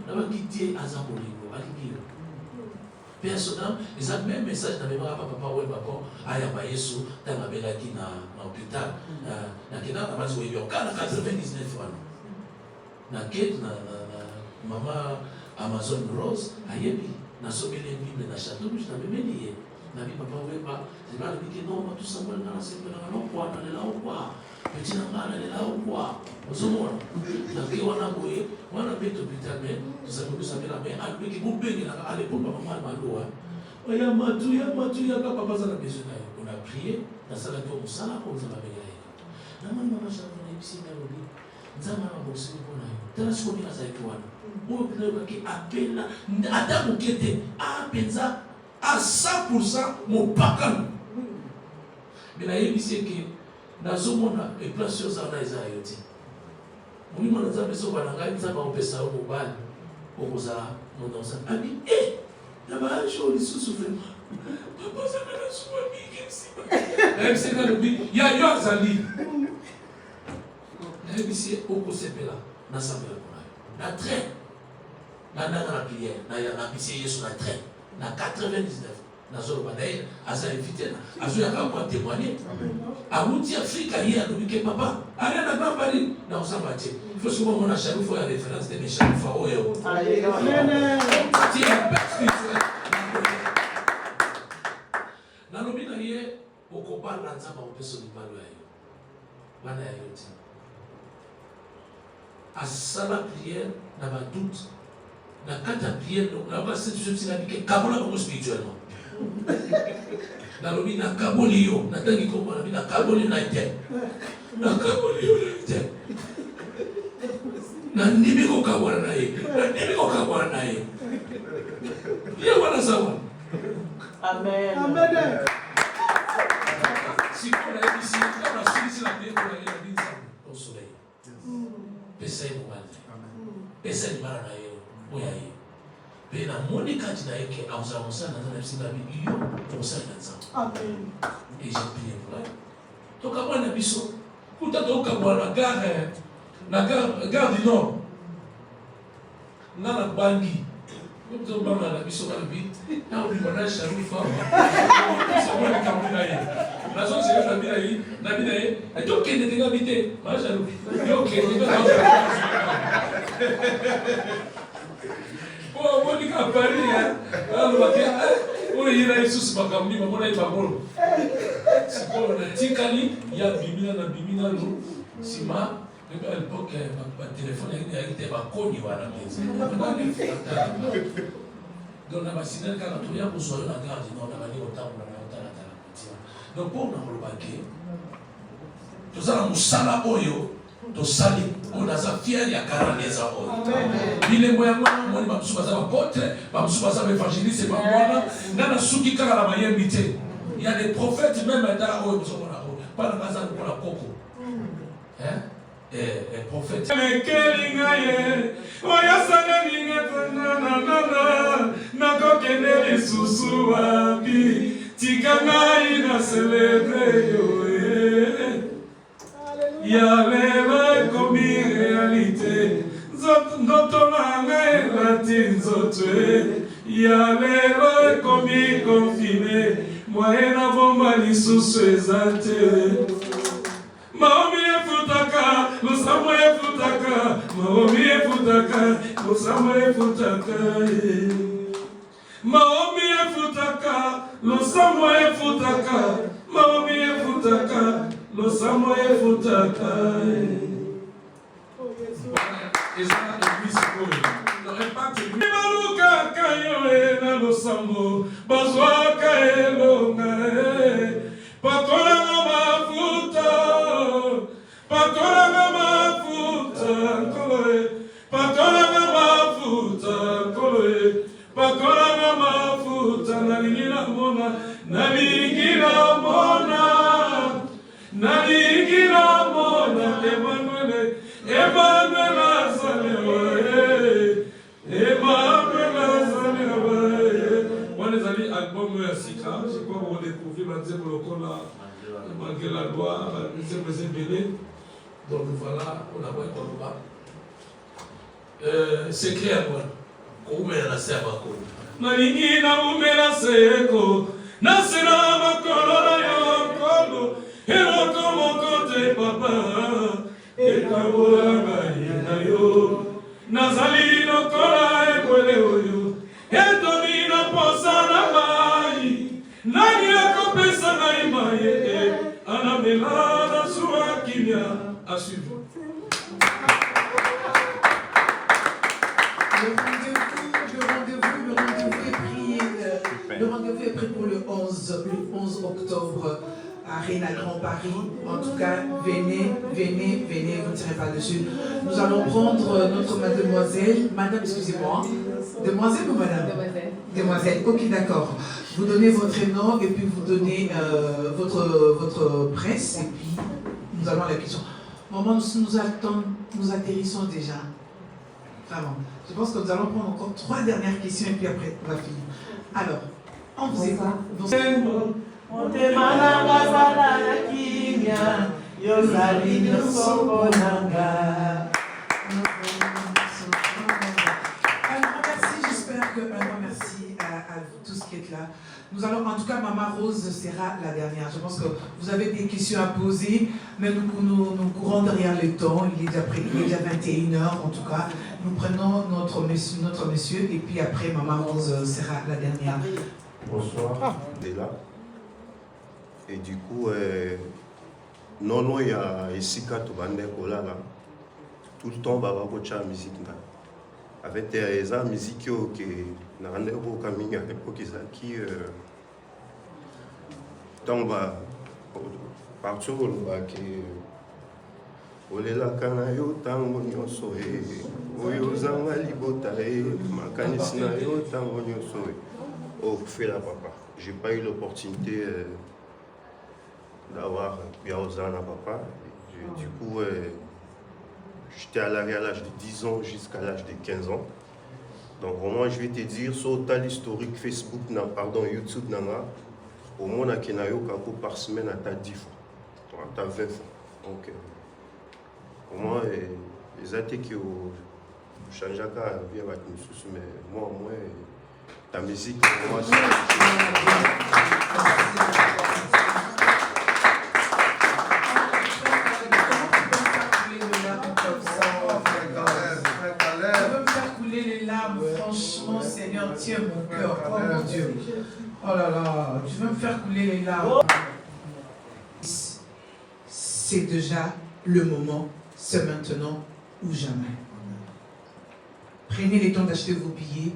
na ba kitie azabolingo alikiro personne ils ont même message na beba papa ouais papa aya ba Yesu tanga belaki na hôpital na kina na bazo yebio kana 99 francs na ket na Mama Amazon Rose, ayebi, na somele Bible na château, na bemeli na bi papa weba, c'est pas le dit non, tout ça moi na c'est na non quoi, na là ou quoi. Petit na ngala là ou quoi. Ozomona. Na ki wana boye, wana beto bitame, tout ça ko ça la mais albi ki bubenge na ale pour maman maloa. Oya matu ya papa za na besoin na. On a prié, na sala to musala ko za ba bengela. Na mama shamba na ibisi na robi. Nzama na bosi ko na. Tena siko bila za ikwana. Ou qui appelle à Moukete, à Penza, à 100% mon pacan. Mais la émission qui n'a pas de place sur la Isaïoti. On m'a dit que ça va être ça au bal. Au Rosa, mon ancien ami. Eh, là-bas, je suis sous-soufflé. Papa, ça m'a souvent dit que il y a eu un Zali. La émission au Kosepela, n'a pas de la traite. Na prière, na pitié Yesu na train, na 99, na zoro banaye, asa invité na, azo yaka kwa témoigner. Amuti Afrika hier dobike papa, allez na Grand Paris, na osamba tie. Il faut souvent mon acharou faut la référence de mes charou fa oyo. Alléluia. Tiens, na lobi na ye okopa na nzamba opeso libalo ya yo. Bana ya yo ti. Asala prière na ba doute. Na kata prière na ba situation sina bike kabola ko spirituellement. Na lobi na kaboli yo, na tangi ko na bina kaboli na ite. Na kaboli yo na ite. Na ndimi ko kabola na ye. Na ndimi ko kabola na ye. Ye wana sawa. Amen. Amen. Si on a ici, on a suivi la prière pour la vie au soleil. Pesa mo mande. Pesa ni mara na ye. Oyaye. Pe na monika tina yake auza na singa biyo kosa na nzambe. Amen. Et j'ai prié pour elle. Toka bwana biso. Kuta toka bwana gare na gare du Nord. Na bangi. Kuta bwana na biso na bi. Na ubibona sharufa. Biso bwana kamuna ye. Na zo c'est na bina yi, na bina ye. Toke ne tenga bité. Ma sharufa. Yoke ne tenga. Oh, on dit qu'à Paris, on est là, Jésus, on est là, c'est quoi, on a Tikali, il y a Bimina, nous, Sima, même à l'époque, le téléphone, il y a été connu à la maison. Donc, on a vacciné le cas, on a pour soigner la garde, on a dit autant, on a la donc, pour nous, on a dit, tout ça, on sala oyo. Tosali on a sa fière ya karangeza oyo bile moya mwana bamusuba za apôtre bamusuba za évangéliste ba mwana ngana suki kaka la mayembi te il y a des prophètes même dans oyo bosomona oyo pas na kaza ko la koko les prophètes kelinga ye oya sana ninga na kokende lisusu wapi tikanga ina célébrer yo Yaleva comme réalité, ndoto nanga elati nzotwe. Yaleva comme confiné, moyena bomba lisusu ezate. Maomi efutaka, lusamo efutaka, maomi efutaka, lusamo efutaka. Maomi efutaka, lusamo efutaka, maomi efutaka. Lo samo efutaka. Ezana église koyo. Le impact est maluka kayo na lo samo. Bazwa kaelo na. Pakola na mafuta. Pakola na mafuta koloe. Pakola na mafuta koloe. Pakola na mafuta na lingina mona. Na lingina mona. Nalikira mona Emmanuel Azalewa Emmanuel Azalewa. On les a dit album à Sika, je crois qu'on découvre Manzé Bolokola, malgré la loi, c'est Béné. Donc voilà, on a vu comme ça. C'est clair, quoi. Comment la Sèvako Nalikira Oumela Seko, Nasera Makolo Yokolo. Hello, como côté papa, et kabola yo, Nazali no kola e kwele oyo, et domina posa na mai, nani akopesa na imaye, anamela na suwa kimia, à suivre. Le rendez-vous est pris pour le 11 octobre. À Arena Grand Paris. En tout cas, venez, vous ne tirez pas dessus. Nous allons prendre notre mademoiselle. Madame, excusez-moi. Demoiselle ou madame? Demoiselle, ok, d'accord. Vous donnez votre nom et puis vous donnez votre presse et puis nous allons à la question. Maman, nous atterrissons déjà. Vraiment. Je pense que nous allons prendre encore 3 dernières questions et puis après, on va finir. Alors, on vous écoute. Motemananga sala na kimia, yosali nyosoko nanga. Un grand merci, j'espère que un grand merci à vous tous qui êtes là. Nous allons, en tout cas, Maman Rose sera la dernière. Je pense que vous avez des questions à poser, mais nous courons derrière le temps. Il est déjà 21h en tout cas. Nous prenons notre monsieur et puis après, Maman Rose sera la dernière. Bonsoir. Là. Et du coup, non, il y a ici quand on va là, tout le temps, on va avoir la musique. Avec des musiques qui n'a rien au caminho à l'époque, qui on va partir au Luba qui Olela Kanayo, Tango Nyosoe, Oyozanga Libotae, Makanisina Yo, Tango Nyosoe. Oh, fais la papa. J'ai pas eu l'opportunité d'avoir Biaozana papa. Du coup, j'étais à l'arrêt à l'âge de 10 ans jusqu'à l'âge de 15 ans. Donc vraiment, je vais te dire, sur l'historique Facebook, YouTube, au moins, à Kenayo, par semaine, à 10 fois. À 20 fois. Donc, au moins, les athées qui ont changé à vie avec nous, mais moi, ta musique, pour moi, Seigneur, tiens mon cœur. Oh mon Dieu. Oh là là, tu veux me faire couler les larmes. C'est déjà le moment, c'est maintenant ou jamais. Prenez le temps d'acheter vos billets,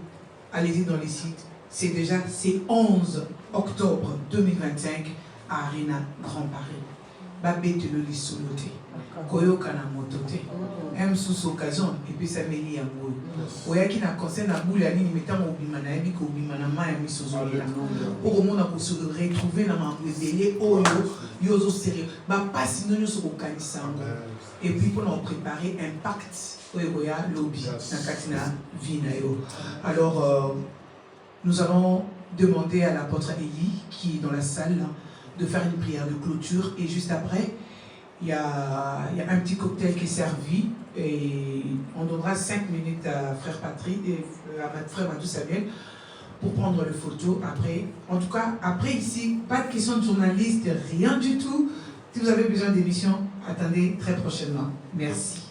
allez-y dans les sites. C'est 11 octobre 2025 à Arena Grand Paris. Babette le lisolote. Koyoka na motote. M sous occasion et puis ça meli ya boy. Oya ki na concerne na boule ani mettant obima na yebi ko obima na ma ya misozo la. Pour mona ko se retrouver na mambelé oyo yozo sérieux. Ba passe no nyoso ko kanisa ngo. Et puis pour nous préparer impact oya lobby na katina vina yo. Alors nous allons demander à l'apôtre Élie qui est dans la salle de faire une prière de clôture et juste après il y a un petit cocktail qui est servi et on donnera 5 minutes à frère Patrick et à frère Matou Samuel pour prendre les photos après. En tout cas, après ici, pas de questions de journalistes, rien du tout. Si vous avez besoin d'émissions, attendez très prochainement. Merci.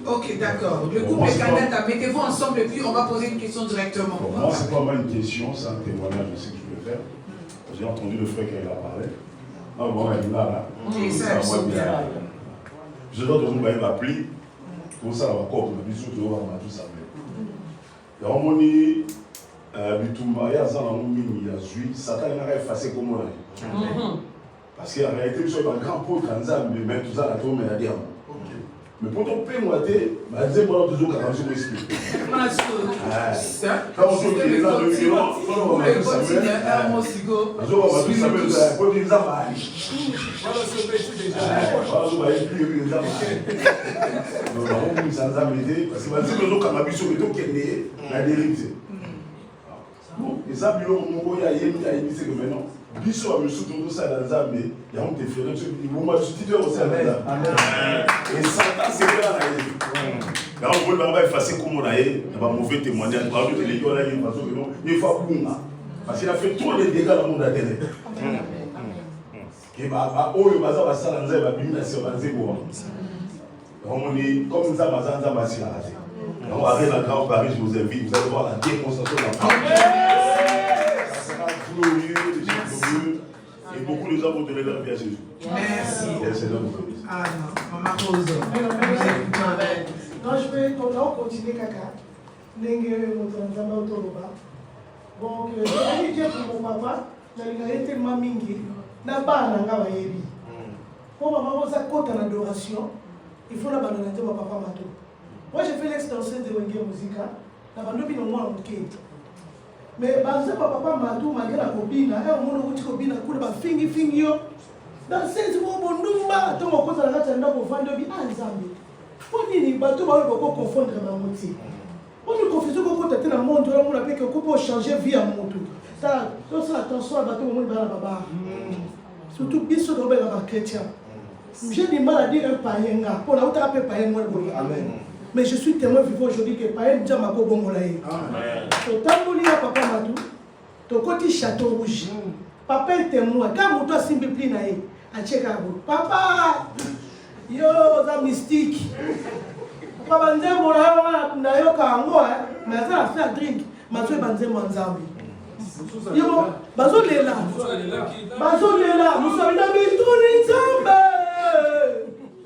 Ok, d'accord. Le couple est candidat, mettez-vous ensemble et puis on va poser une question directement. Pour moi, c'est pas mal une question, c'est un témoignage aussi que je vais faire. J'ai entendu le frère quand il a parlé. Ah bon, il est là. Je dois toujours m'appeler. Comme ça, on va encore me dire que on va tout ça. Il y a un moment, il y a un Satan a effacé comme on. Parce qu'en réalité, je suis un grand pot de mais tout ça, on a dit. Mais pour ton père, moi, je disais, moi, toujours quand je m'explique. Quand on se dit, là, le violon, on va tout Samuel. On va tout Samuel, pour les amants. Voilà, je vais écrire les amants. Nous avons mis sans amener, parce que je dis que nous, quand on a vu sur le dos, qu'il est la dérive. Et ça, il y a émis que maintenant. Biso a me soutenu ça dans les armées, il y a un différent. Il m'a soutenu aussi dans les armées. Et ça, c'est là. Là, on va effacer comme on a eu, on va mauvais témoignage. Par exemple, les gens là, il faut pas. Parce qu'il a fait trop de dégâts dans le monde à télé. Et bah, oh, il va avoir ça dans les armées, il va se faire comme ça, ça va se faire. On va aller à Grand Paris, je vous invite, vous allez voir la démonstration de la France. Ça sera glorieux. Et beaucoup de gens vont donner leur vie à Jésus. Merci. Ah non, Maman Rose. Non, je vais continuer, Kaka. Donc, je vais dire pour mon papa, j'ai été tellement mingi. N'a pas un engagement. Pour maman, on a côté en adoration. Il faut la banane de mon papa Mato. Moi, j'ai fait l'extension de Wenge Musica. La banane de mon papa. Mais papa Matou malgré la copine, on a copine fingi yo. Dans 16 mois, on a tout mon compte à la pour vendre en Zambie. Pour dire bateau va confondre ma moitié. On nous confie que quand tu es dans le monde, on a fait que pour changer vie à moto. Ça, attention à bateau au monde baba. Surtout bien sûr dans les chrétiens. J'ai du mal à dire un païen pour la haute appel païen moi. Amen. Mais je suis témoin vivant aujourd'hui que païen déjà m'a go bongolaï. Amen. Papa Madou, ton côté château rouge. Papa est témoin. Quand tu as simple naïe, à Tchekabou. Papa, yo, ça mystique. Papa Nzé Mola, na yo kango, mais ça a fait drink. Ma soeur Banzé Manzambi. Yo, bazolela. Bazolela, musabina bituni nzambe.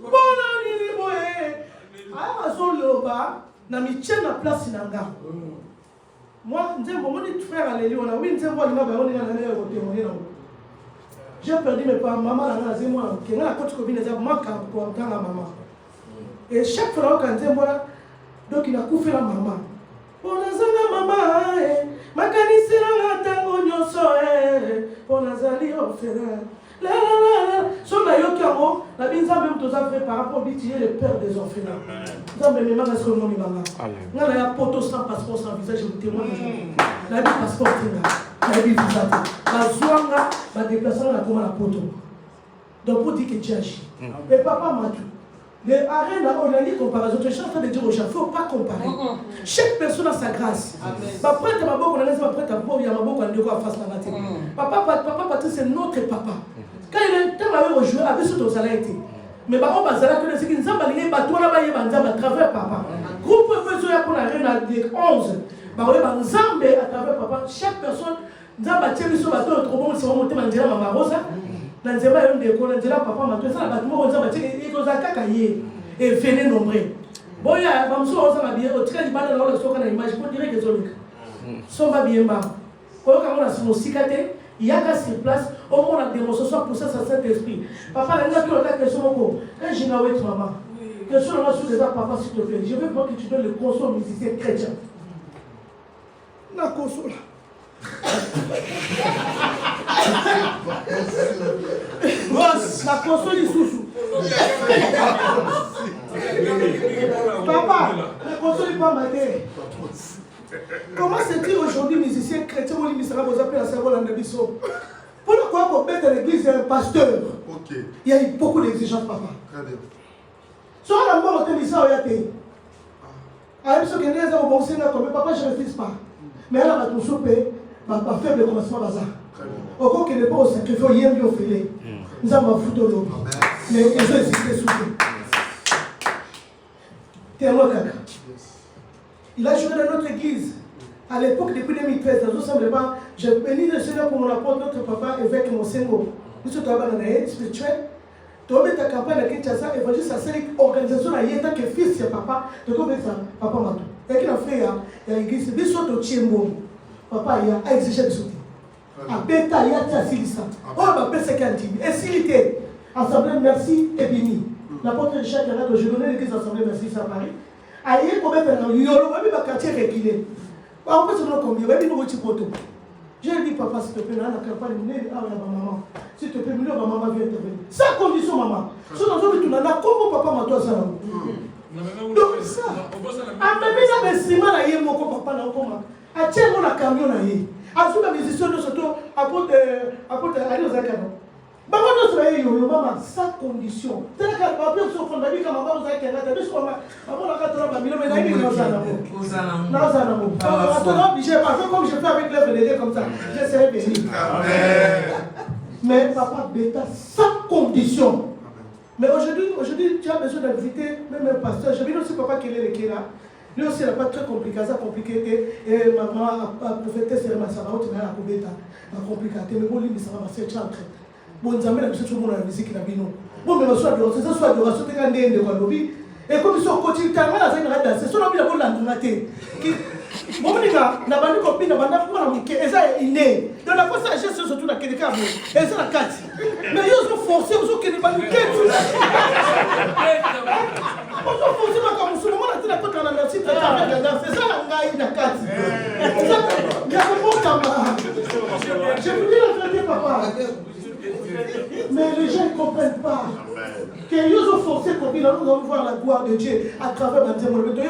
Bona nini boye. Aya bazoloba na michena place nanga. Moi, nzembo moni frère Alélie, on a oui nzembo linga ba on ngana na ko témoigner na. J'ai perdu mes parents, maman na ngana zemo ke ngana ko tiko bine za maka ko tanga maman. Et chaque fois quand nzembo donc il a coupé la maman. On a zanga maman makanisira ngatango nyoso on a zali orphelin. La la la la. So na yo kiamo na binza même tous a fait par rapport à le père des orphelins. Nzambe mema na so no mi mama. Ngala ya poto sans passeport sans visa je vous témoigne. La bi passeport tinga. La bi visa. Ba zwanga ba déplacer na koma la poto. Donc pour dire que tu agis. Et papa m'a dit les arènes, on a dit comparaison. Je suis en train de dire aux gens, il ne faut pas comparer. Chaque personne a sa grâce. Papa, tu as beaucoup, on a dit, papa, tu as beaucoup, il y a beaucoup, on a dit, on face la matinée. Papa, Patrice, c'est notre papa. Quand il est temps à jouer, avec ce que ça a été. Mais on va dire que c'est qu'ils ont balayé, on a balayé, à travers papa. Groupe besoin pour la reine à 11. On va à travers papa. Chaque personne, nous avons battu sur le bateau, trop bon, c'est remonté, on dirait Maman Rosa. Nanzema yon de ko nanzela papa matwe ça ba tumo konza ba tiki iko za kaka ye et venez nombreux boya ba mso oza ba bien o tika libana na lo soka na image pour dire que zolika so ba bien ba ko ka mona simo sikate yaka sur place au moins la démonstration pour ça Saint-Esprit papa la ngaki la question moko quand je na wet maman question là sur les papa s'il te plaît je veux pas que tu donnes le console musicien chrétien na console la console est sous. Papa, la console n'est pas matée. Comment c'est-il aujourd'hui, musicien chrétien, ou les misérats, vous appelez la cerveau dans le biseau? Pourquoi pour mettre l'église un pasteur? Il y a eu beaucoup d'exigences, papa. Très bien. Sur la mort, on te dit ça, on y a été. Ah, parce que les gens ont pensé, papa, je ne refuse pas. Mais elle a tout soupé. Ma faible commencement bazar. Au cas qu'il n'est pas au sacrifice, il y a un filet. Nous avons foutu de l'eau. Mais ils ont hésité sous eux. Témoin caca. Il a joué dans notre église. À l'époque, depuis 2013, nous sommes pas. Je bénis le Seigneur pour mon apport, notre papa, évêque Monsengo. Nous sommes dans la spirituelle. Tu as mis ta campagne à Kinshasa, évangile, ça c'est l'organisation à Yéta qui est fils de papa. Tu as mis ça, papa Matou. Et qu'il a fait, il y a l'église, il y a l'église, papa, il a exigé de sauter. A Beta, il y a Tassilissa. Oh, ma père, c'est Cantine. Et s'il était Assemblée Merci et Bini. L'apôtre Richard qui a dit, je donnais l'église Assemblée Merci à Paris. Aïe, pour mettre un yolo, même ma quartier régulier. On peut se demander combien, même une petite photo. J'ai dit, papa, s'il te plaît, là, la campagne, maman. S'il te plaît, maman vient intervenir. Sans condition, maman. Si on a vu tout, comment papa m'a toi ça? Donc, ça. Ah, mais ça, mais si mal à y mon papa, n'a pas. A tiens mon camion là y. A sous la musicienne de surtout apôtre aller aux accablants. Maman doit travailler yo maman sans condition. C'est là que papa se fond d'avis comme maman vous a qu'elle a des choses maman la quatre ba millions mais là il est dans un amour. Attends obligé parce que comme je fais avec l'œuvre de Dieu comme ça, je serai béni. Amen. Mais papa bêta sans condition. Mais aujourd'hui tu as besoin d'inviter même un pasteur. Je viens aussi papa qui est là. Lui aussi, il n'a pas très compliqué, ça compliqué. Et maman a prophété sur ma sarah, tu m'as la coubeta, la compliqué. Mais bon, lui, ça va faire chanter. Bon, nous avons tout le monde à la musique, il a bien. Bon, mais soit de c'est soit de raison, tu as des de lobby. Et comme ils sont côté, tu as mal à faire c'est soit la bonne la maté. Bon, on dit là, la bande copine, la bande pour la mouquet, et ça est inné. Dans la fois, ça geste surtout la Kédeka, et ça la 4. Mais ils ont forcé, ils ont qu'elle va nous quitter. Ils ont forcé, comme ce moment, la tête à la merci, c'est ça la gaïe, la 4. Il y a un bon camarade. Je vous dis la vérité, papa. Mais les gens ne comprennent pas. Qu'ils ont forcé qu'on puisse voir la gloire de Dieu à travers ma témoignage. Et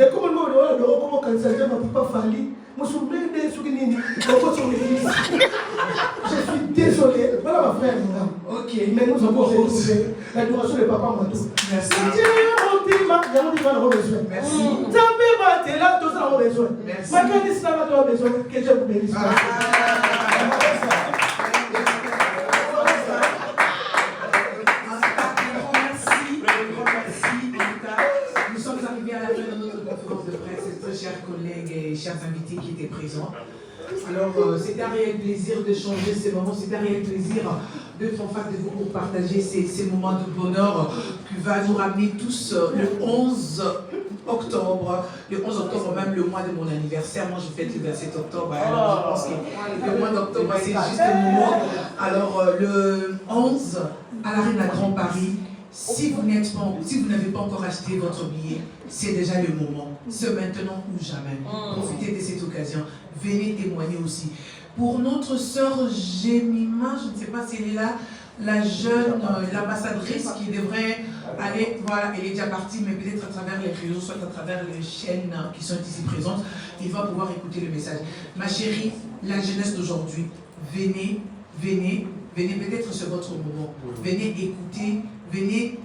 comme on m'a dit, ma papa Fali, je suis désolé. Voilà ma frère. Ok. Mais nous avons retrouvé l'adoration de papa Matou. Merci. Merci. Nous sommes arrivés à la fin de notre conférence de presse, chers collègues et chers invités qui étaient présents. c'était un réel plaisir d'échanger ces moments, c'était un réel plaisir d'être en face de vous pour partager ces moments de bonheur qui va nous ramener tous le 11 octobre. Le 11 octobre, même le mois de mon anniversaire. Moi, je fête le 27 octobre. Alors, je pense que le mois d'octobre, c'est juste un moment. Alors, le 11, à l'Arena Grand Paris, si vous n'avez pas encore acheté votre billet, c'est déjà le moment. C'est maintenant ou jamais. Profitez de cette occasion. Venez témoigner aussi. Pour notre sœur Jemima, je ne sais pas si elle est là, la jeune, l'ambassadrice qui devrait aller, voilà, elle est déjà partie, mais peut-être à travers les réseaux, soit à travers les chaînes qui sont ici présentes, il va pouvoir écouter le message. Ma chérie, la jeunesse d'aujourd'hui, venez, peut-être c'est votre moment. Venez écouter, venez